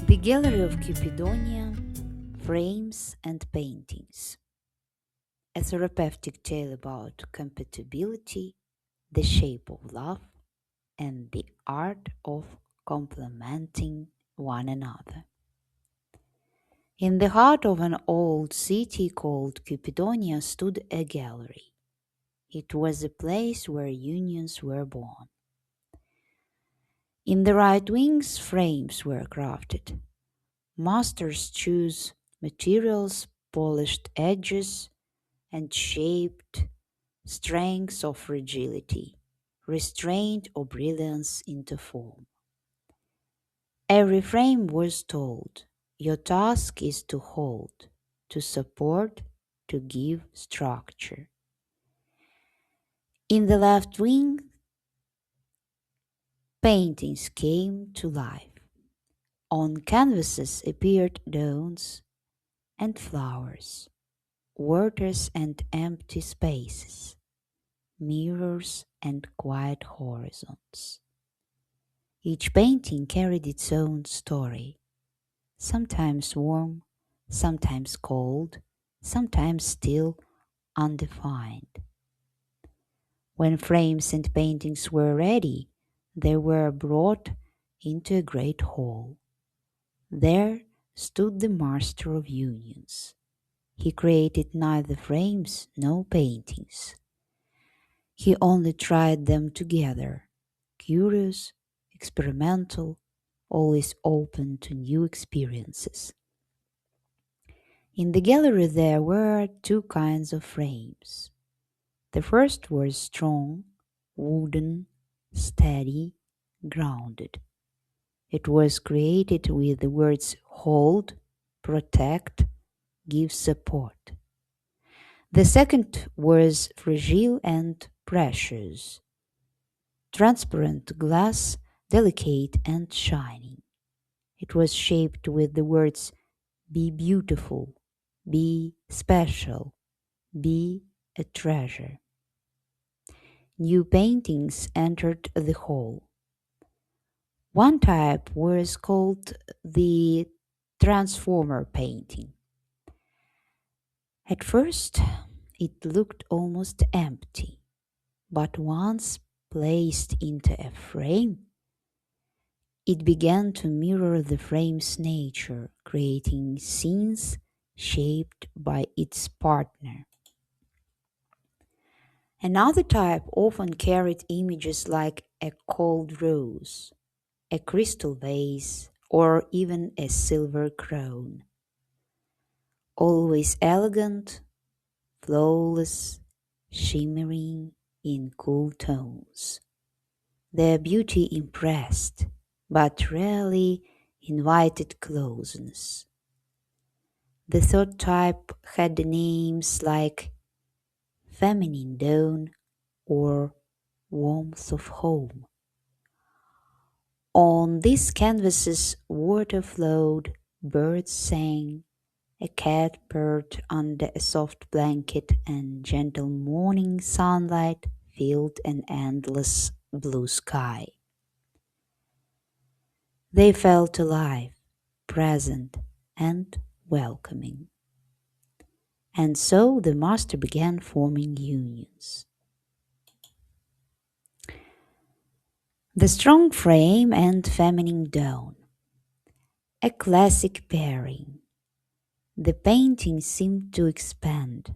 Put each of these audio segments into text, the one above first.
The Gallery of Cupidonia, Frames and Paintings. A therapeutic tale about compatibility, the shape of love, and the art of complementing one another. In the heart of an old city called Cupidonia stood a gallery. It was a place where unions were born. In the right wings, frames were crafted. Masters chose materials, polished edges, and shaped strengths of fragility, restraint or brilliance into form. Every frame was told, your task is to hold, to support, to give structure. In the left wing, paintings came to life. On canvases appeared dawns and flowers, waters and empty spaces, mirrors and quiet horizons. Each painting carried its own story, sometimes warm, sometimes cold, sometimes still undefined. When frames and paintings were ready, they were brought into a great hall. There stood the master of unions. He created neither frames nor paintings. He only tried them together, curious, experimental, always open to new experiences. In the gallery there were two kinds of frames. The first was strong, wooden, steady, grounded. It was created with the words hold, protect, give support. The second was fragile and precious, transparent glass, delicate and shining. It was shaped with the words be beautiful, be special, be a treasure. New paintings entered the hall. One type was called the transformer painting. At first, it looked almost empty, but once placed into a frame, it began to mirror the frame's nature, creating scenes shaped by its partner. Another type often carried images like a cold rose, a crystal vase, or even a silver crown. Always elegant, flawless, shimmering in cool tones. Their beauty impressed, but rarely invited closeness. The third type had names like feminine dawn or warmth of home. On these canvases, water flowed, birds sang, a cat purred under a soft blanket, and gentle morning sunlight filled an endless blue sky. They felt alive, present, and welcoming. And so the master began forming unions. The strong frame and feminine dawn. A classic pairing. The painting seemed to expand.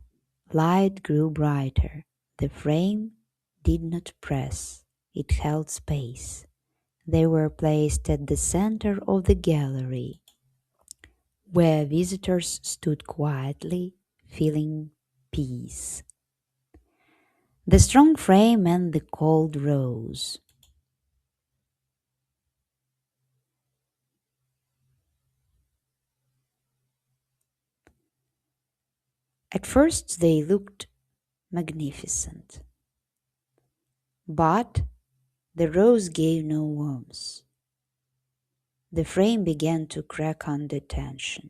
Light grew brighter. The frame did not press. It held space. They were placed at the center of the gallery, where visitors stood quietly, feeling peace. The strong frame and the cold rose. At first they looked magnificent, but the rose gave no warmth. The frame began to crack under tension.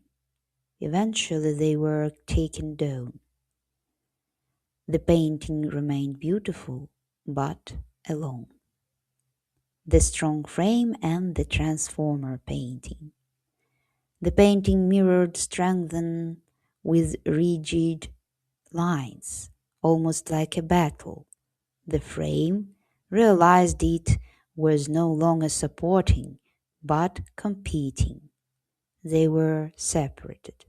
Eventually they were taken down. The painting remained beautiful, but alone. The strong frame and the transformer painting. The painting mirrored strengthened with rigid lines, almost like a battle. The frame realized it was no longer supporting, but competing. They were separated.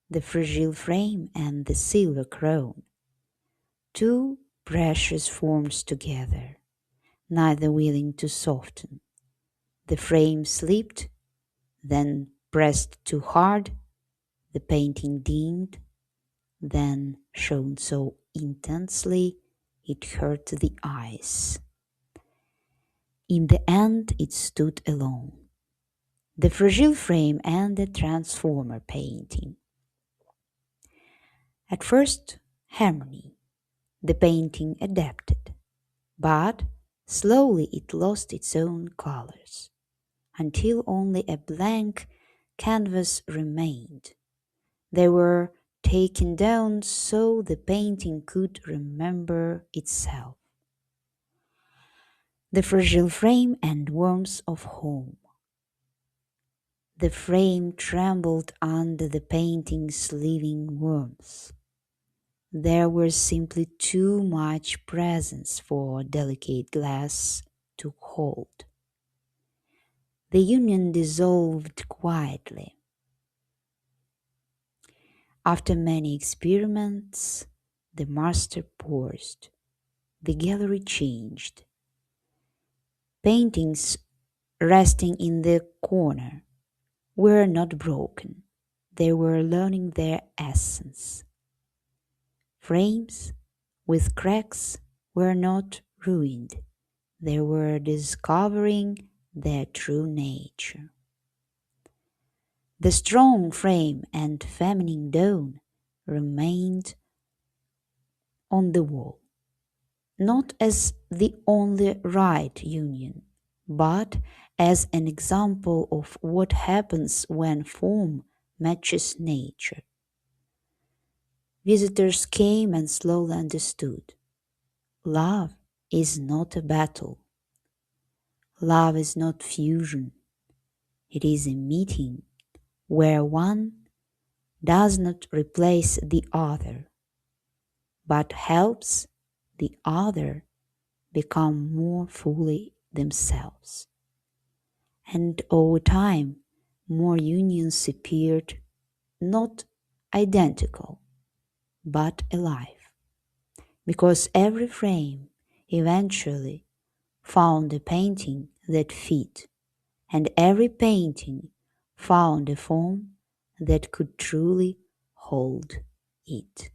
The fragile frame and the silver crown, two precious forms together, neither willing to soften. The frame slipped, then pressed too hard, the painting dimmed, then shone so intensely it hurt the eyes. In the end, it stood alone, the fragile frame and the transformer painting. At first, harmony. The painting adapted, but slowly it lost its own colors, until only a blank canvas remained. They were taken down so the painting could remember itself. The fragile frame and warmth of home. The frame trembled under the painting's living warmth. There was simply too much presence for delicate glass to hold. The union dissolved quietly. After many experiments, the master paused. The gallery changed. Paintings resting in the corner were not broken. They were learning their essence. Frames with cracks were not ruined. They were discovering their true nature. The strong frame and feminine dawn remained on the wall, not as the only right union, but as an example of what happens when form matches nature. Visitors came and slowly understood. Love is not a battle. Love is not fusion. It is a meeting where one does not replace the other, but helps the other become more fully themselves. And over time, more unions appeared, not identical, but alive, because every frame eventually found a painting that fit, and every painting found a form that could truly hold it.